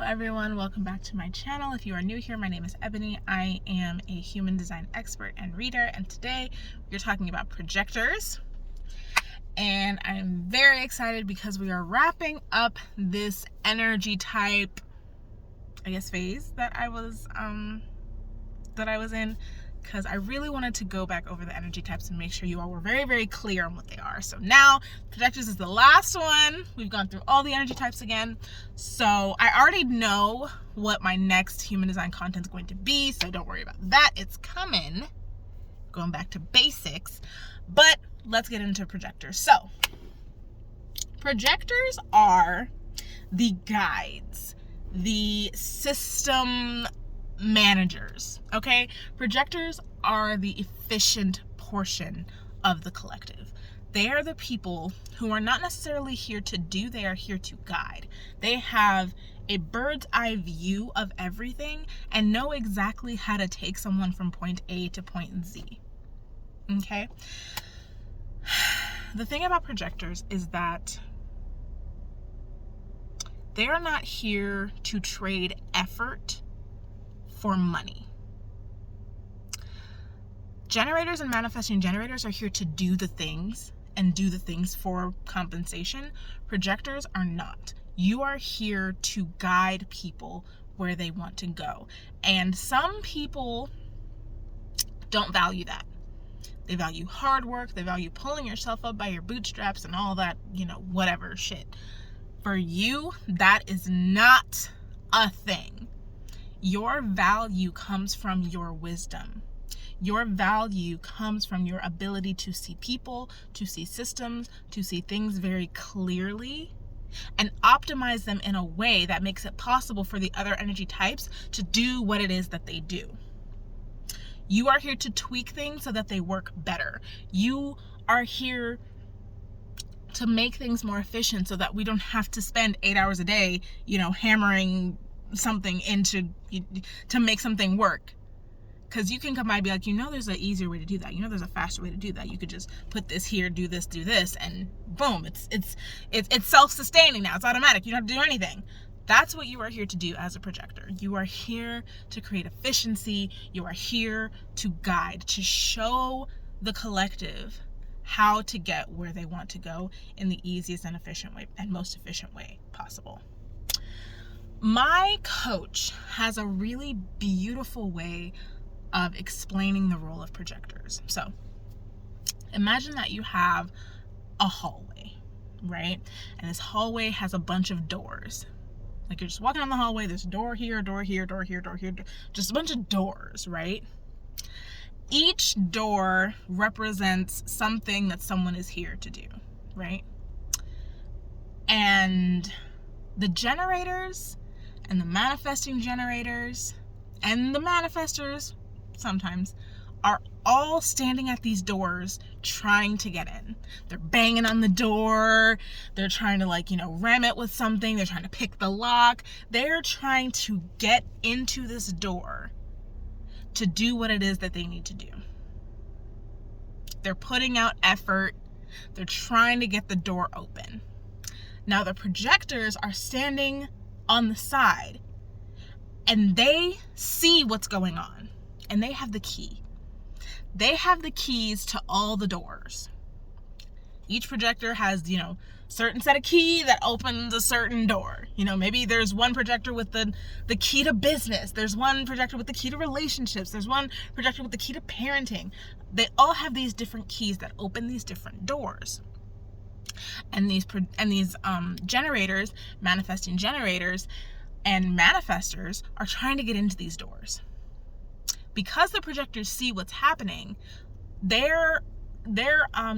everyone, welcome back to my channel. If you are new here, my name is Ebony. I am a human design expert and reader, and today we're talking about projectors. And I'm very excited because we are wrapping up this energy type, phase that I was in, because I really wanted to go back over the energy types and make sure you all were very, very clear on what they are. So now projectors is the last one. We've gone through all the energy types again. So I already know what my next human design content is going to be, so don't worry about that. It's coming. Going back to basics. But let's get into projectors. So projectors are the guides, the system managers, okay? Projectors are the efficient portion of the collective. They are the people who are not necessarily here to do, they are here to guide. They have a bird's eye view of everything and know exactly how to take someone from point A to point Z, okay? The thing about projectors is that they are not here to trade effort for money. Generators and manifesting generators are here to do the things and do the things for compensation. Projectors are not. You are here to guide people where they want to go. And some people don't value that. They value hard work. They value pulling yourself up by your bootstraps and all that, whatever shit. For you, that is not a thing. Your value comes from your wisdom. Your value comes from your ability to see people, to see systems, to see things very clearly, and optimize them in a way that makes it possible for the other energy types to do what it is that they do. You are here to tweak things so that they work better. You are here to make things more efficient so that we don't have to spend 8 hours a day, hammering something into to make something work. Because you can come by and be like, there's an easier way to do that. There's a faster way to do that. You could just put this here, do this, and boom, it's self-sustaining now. It's automatic. You don't have to do anything. That's what you are here to do as a projector. You are here to create efficiency. You are here to guide, to show the collective how to get where they want to go in the easiest and efficient way and most efficient way possible. My coach has a really beautiful way of explaining the role of projectors. So imagine that you have a hallway, right? And this hallway has a bunch of doors. Like you're just walking down the hallway, there's a door here, door here, door here, door here, just a bunch of doors, right? Each door represents something that someone is here to do, right? And the generators and the manifesting generators and the manifestors sometimes are all standing at these doors trying to get in. They're banging on the door. They're trying to ram it with something. They're trying to pick the lock. They're trying to get into this door to do what it is that they need to do. They're putting out effort. They're trying to get the door open. Now the projectors are standing on the side and they see what's going on and they have the key. They have the keys to all the doors. Each projector has, certain set of key that opens a certain door. Maybe there's one projector with the key to business. There's one projector with the key to relationships. There's one projector with the key to parenting. They all have these different keys that open these different doors. And these generators, manifesting generators, and manifestors are trying to get into these doors. Because the projectors see what's happening, their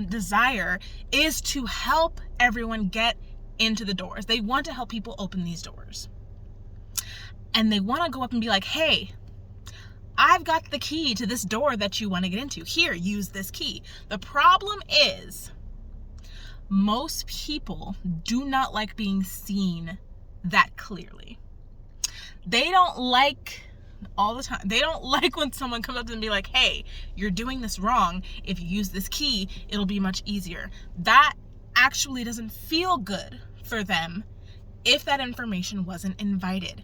desire is to help everyone get into the doors. They want to help people open these doors. And they want to go up and be like, hey, I've got the key to this door that you want to get into. Here, use this key. The problem is most people do not like being seen that clearly. They don't like all the time. They don't like when someone comes up to them and be like, hey, you're doing this wrong. If you use this key, it'll be much easier. That actually doesn't feel good for them if that information wasn't invited.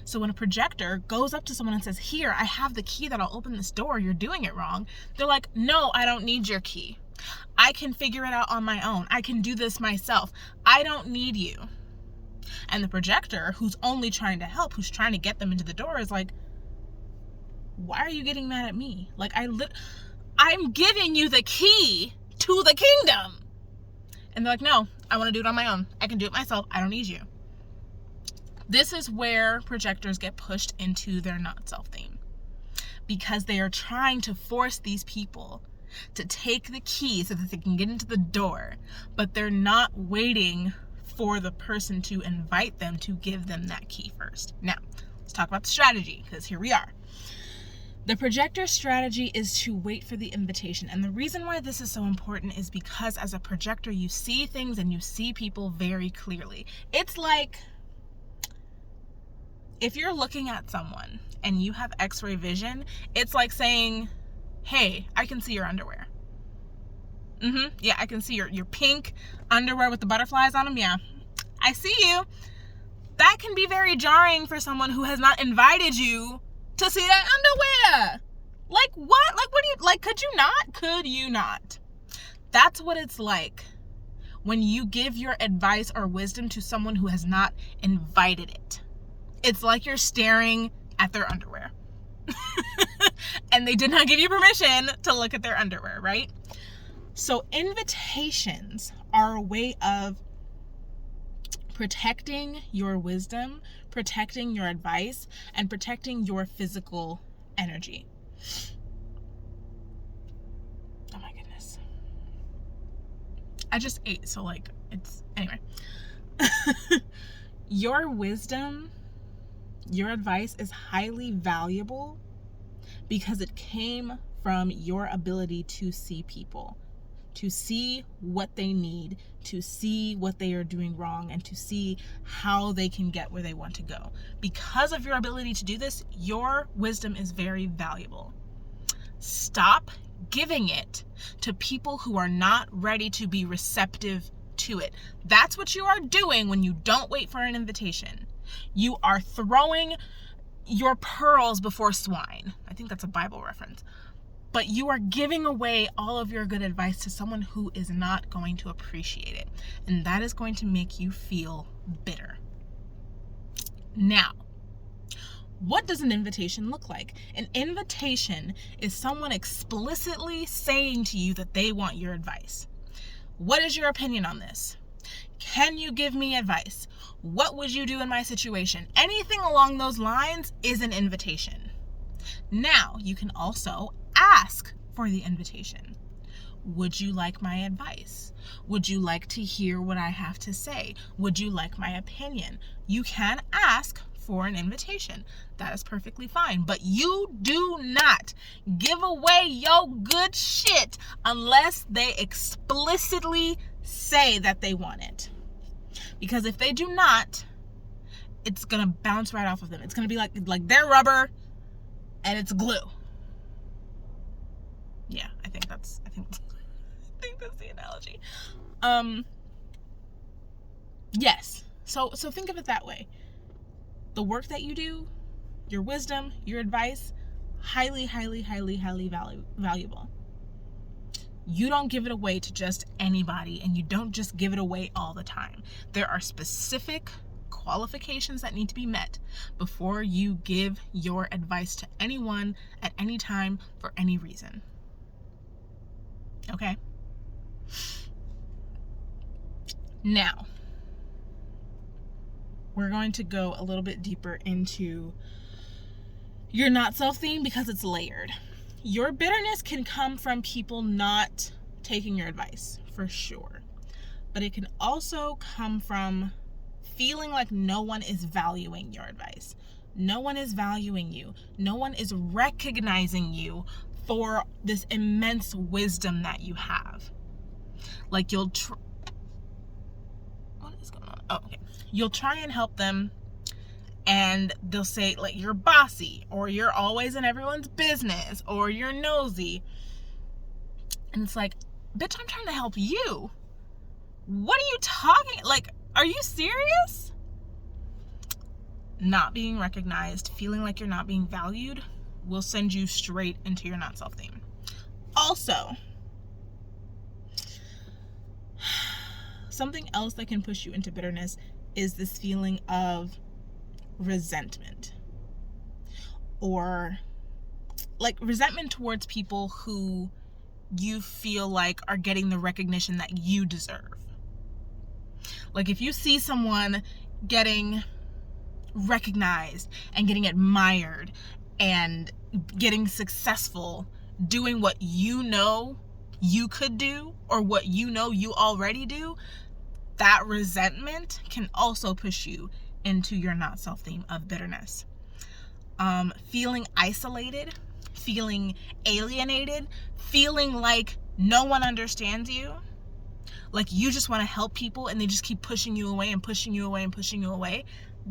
So when a projector goes up to someone and says, here, I have the key that'll open this door, you're doing it wrong, they're like, no, I don't need your key. I can figure it out on my own. I can do this myself. I don't need you. And the projector, who's only trying to help, who's trying to get them into the door, is like, why are you getting mad at me? Like, I'm giving you the key to the kingdom. And they're like, no, I want to do it on my own. I can do it myself. I don't need you. This is where projectors get pushed into their not self theme, because they are trying to force these people to take the key so that they can get into the door, but they're not waiting for the person to invite them to give them that key first. Now, let's talk about the strategy, because here we are. The projector strategy is to wait for the invitation. And the reason why this is so important is because as a projector, you see things and you see people very clearly. It's like if you're looking at someone and you have X-ray vision, it's like saying, hey, I can see your underwear. Yeah, I can see your pink underwear with the butterflies on them. Yeah, I see you. That can be very jarring for someone who has not invited you to see that underwear. Like what? Like what do you, like, could you not? Could you not? That's what it's like when you give your advice or wisdom to someone who has not invited it. It's like you're staring at their underwear. And they did not give you permission to look at their underwear, right? So invitations are a way of protecting your wisdom, protecting your advice, and protecting your physical energy. Oh my goodness. I just ate, so like, it's, anyway. Your wisdom, your advice is highly valuable because it came from your ability to see people, to see what they need, to see what they are doing wrong, and to see how they can get where they want to go. Because of your ability to do this, your wisdom is very valuable. Stop giving it to people who are not ready to be receptive to it. That's what you are doing when you don't wait for an invitation. You are throwing your pearls before swine. I think that's a Bible reference. But you are giving away all of your good advice to someone who is not going to appreciate it. And that is going to make you feel bitter. Now, what does an invitation look like? An invitation is someone explicitly saying to you that they want your advice. What is your opinion on this? Can you give me advice? What would you do in my situation? Anything along those lines is an invitation. Now, you can also ask for the invitation. Would you like my advice? Would you like to hear what I have to say? Would you like my opinion? You can ask for an invitation. That is perfectly fine. But you do not give away your good shit unless they explicitly say that they want it. Because if they do not, it's gonna bounce right off of them. It's gonna be like they're rubber and it's glue. Yeah, I think that's the analogy. Yes. So think of it that way. The work that you do, your wisdom, your advice, highly, highly, highly, highly valuable. You don't give it away to just anybody, and you don't just give it away all the time. There are specific qualifications that need to be met before you give your advice to anyone at any time for any reason. Okay? Now, we're going to go a little bit deeper into your not self theme because it's layered. Your bitterness can come from people not taking your advice, for sure. But it can also come from feeling like no one is valuing your advice. No one is valuing you. No one is recognizing you for this immense wisdom that you have. Like what is going on? Oh, okay. You'll try and help them, and they'll say, like, you're bossy, or you're always in everyone's business, or you're nosy. And it's like, bitch, I'm trying to help you. What are you talking? Like, are you serious? not being recognized, feeling like you're not being valued, will send you straight into your not self theme. Also, something else that can push you into bitterness is this feeling of resentment, or like resentment towards people who you feel like are getting the recognition that you deserve. Like if you see someone getting recognized and getting admired and getting successful, doing what you know you could do or what you know you already do, that resentment can also push you into your not self theme of bitterness. Feeling isolated, feeling alienated, feeling like no one understands you, like you just want to help people and they just keep pushing you away and pushing you away and pushing you away,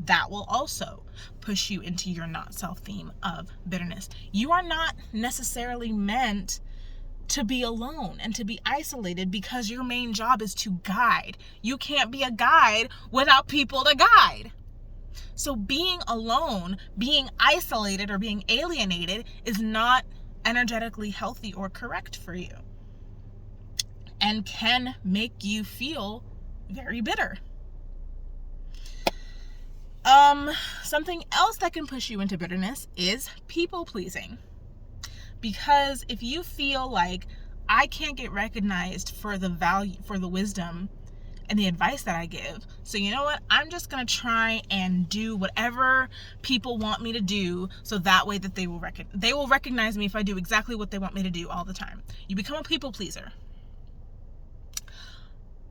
that will also push you into your not self theme of bitterness. You are not necessarily meant to be alone and to be isolated because your main job is to guide. You can't be a guide without people to guide. So being alone, being isolated, or being alienated is not energetically healthy or correct for you, and can make you feel very bitter. Something else that can push you into bitterness is people pleasing. Because if you feel like I can't get recognized for the value, for the wisdom and the advice that I give, so you know what, I'm just going to try and do whatever people want me to do, so that way that they will recognize me if I do exactly what they want me to do all the time. You become a people pleaser.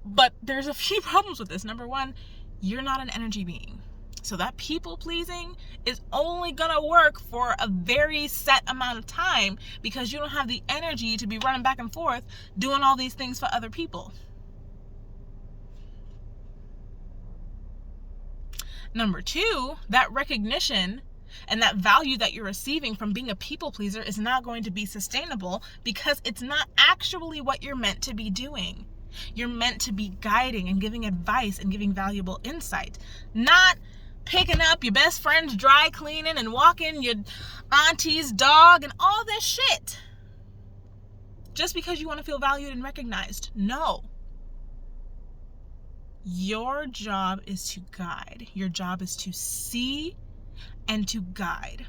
But there's a few problems with this. Number one, you're not an energy being. So that people pleasing is only gonna work for a very set amount of time, because you don't have the energy to be running back and forth doing all these things for other people. Number two, that recognition and that value that you're receiving from being a people pleaser is not going to be sustainable, because it's not actually what you're meant to be doing. You're meant to be guiding and giving advice and giving valuable insight, not picking up your best friend's dry cleaning and walking your auntie's dog and all this shit just because you want to feel valued and recognized. No. Your job is to guide. Your job is to see and to guide.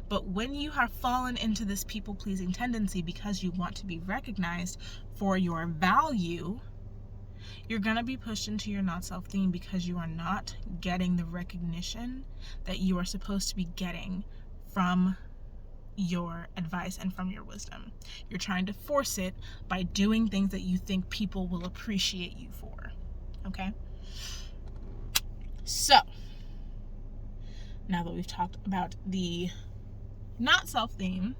But when you have fallen into this people-pleasing tendency because you want to be recognized for your value, you're going to be pushed into your not self theme, because you are not getting the recognition that you are supposed to be getting from your advice and from your wisdom. You're trying to force it by doing things that you think people will appreciate you for. Okay? So, now that we've talked about the not self theme,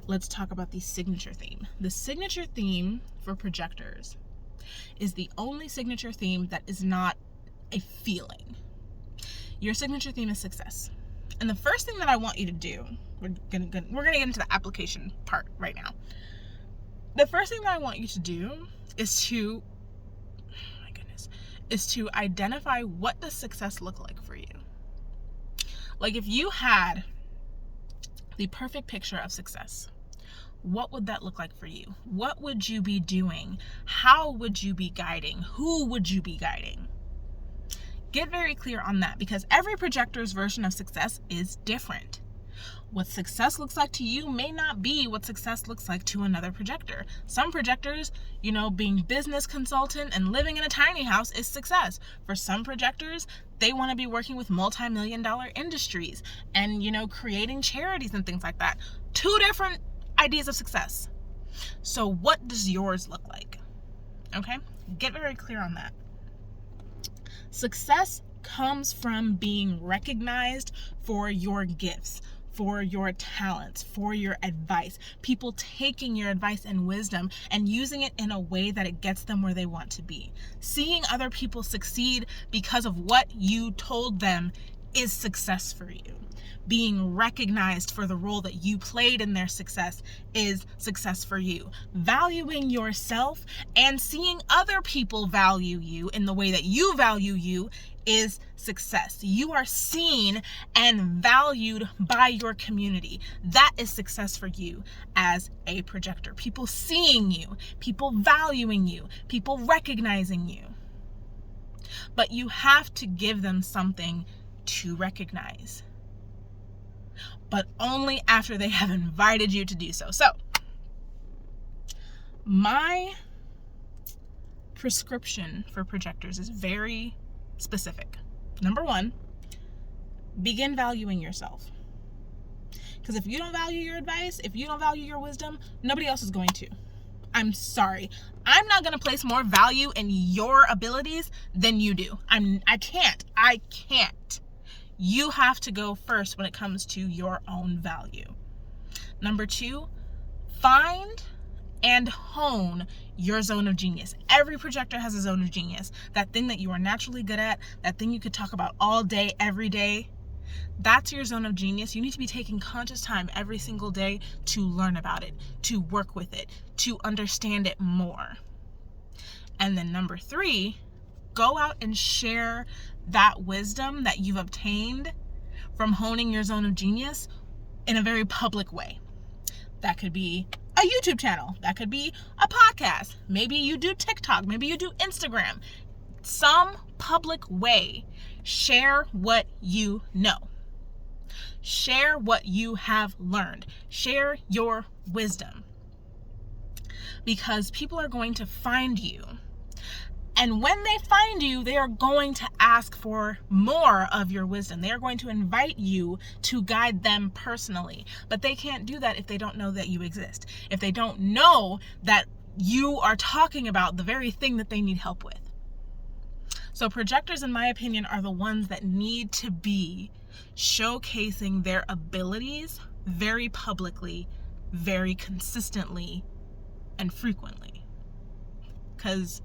let's talk about the signature theme. The signature theme for projectors is the only signature theme that is not a feeling. Your signature theme is success. And the first thing that I want you to do, we're gonna get into the application part right now. The first thing that I want you to do is to, identify what does success look like for you. Like if you had the perfect picture of success, what would that look like for you? What would you be doing? How would you be guiding? Who would you be guiding? Get very clear on that, because every projector's version of success is different. What success looks like to you may not be what success looks like to another projector. Some projectors, being business consultant and living in a tiny house is success. For some projectors, they want to be working with multi-million-dollar industries and, creating charities and things like that. Two different ideas of success. So what does yours look like? Okay? Get very clear on that. Success comes from being recognized for your gifts, for your talents, for your advice. People taking your advice and wisdom and using it in a way that it gets them where they want to be. Seeing other people succeed because of what you told them is success for you. Being recognized for the role that you played in their success is success for you. Valuing yourself and seeing other people value you in the way that you value you is success. You are seen and valued by your community. That is success for you as a projector. People seeing you, people valuing you, people recognizing you. But you have to give them something to recognize, but only after they have invited you to do so. So, my prescription for projectors is very specific. Number one, begin valuing yourself. Because if you don't value your advice, if you don't value your wisdom, nobody else is going to. I'm sorry. I'm not going to place more value in your abilities than you do. I can't. You have to go first when it comes to your own value. Number two, find and hone your zone of genius. Every projector has a zone of genius. That thing that you are naturally good at, that thing you could talk about all day, every day. That's your zone of genius. You need to be taking conscious time every single day to learn about it, to work with it, to understand it more. And then number three, go out and share that wisdom that you've obtained from honing your zone of genius in a very public way. That could be a YouTube channel. That could be a podcast. Maybe you do TikTok. Maybe you do Instagram. Some public way. Share what you know. Share what you have learned. Share your wisdom. Because people are going to find you. And when they find you, they are going to ask for more of your wisdom. They are going to invite you to guide them personally. But they can't do that if they don't know that you exist. If they don't know that you are talking about the very thing that they need help with. So projectors, in my opinion, are the ones that need to be showcasing their abilities very publicly, very consistently, and frequently. Because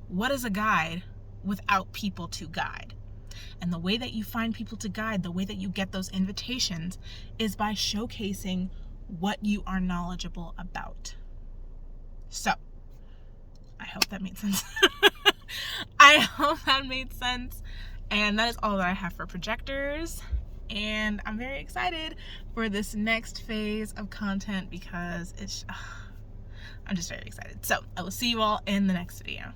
what is a guide without people to guide? And the way that you find people to guide, the way that you get those invitations is by showcasing what you are knowledgeable about. So, I hope that made sense. I hope that made sense. And that is all that I have for projectors. And I'm very excited for this next phase of content because I'm just very excited. So, I will see you all in the next video.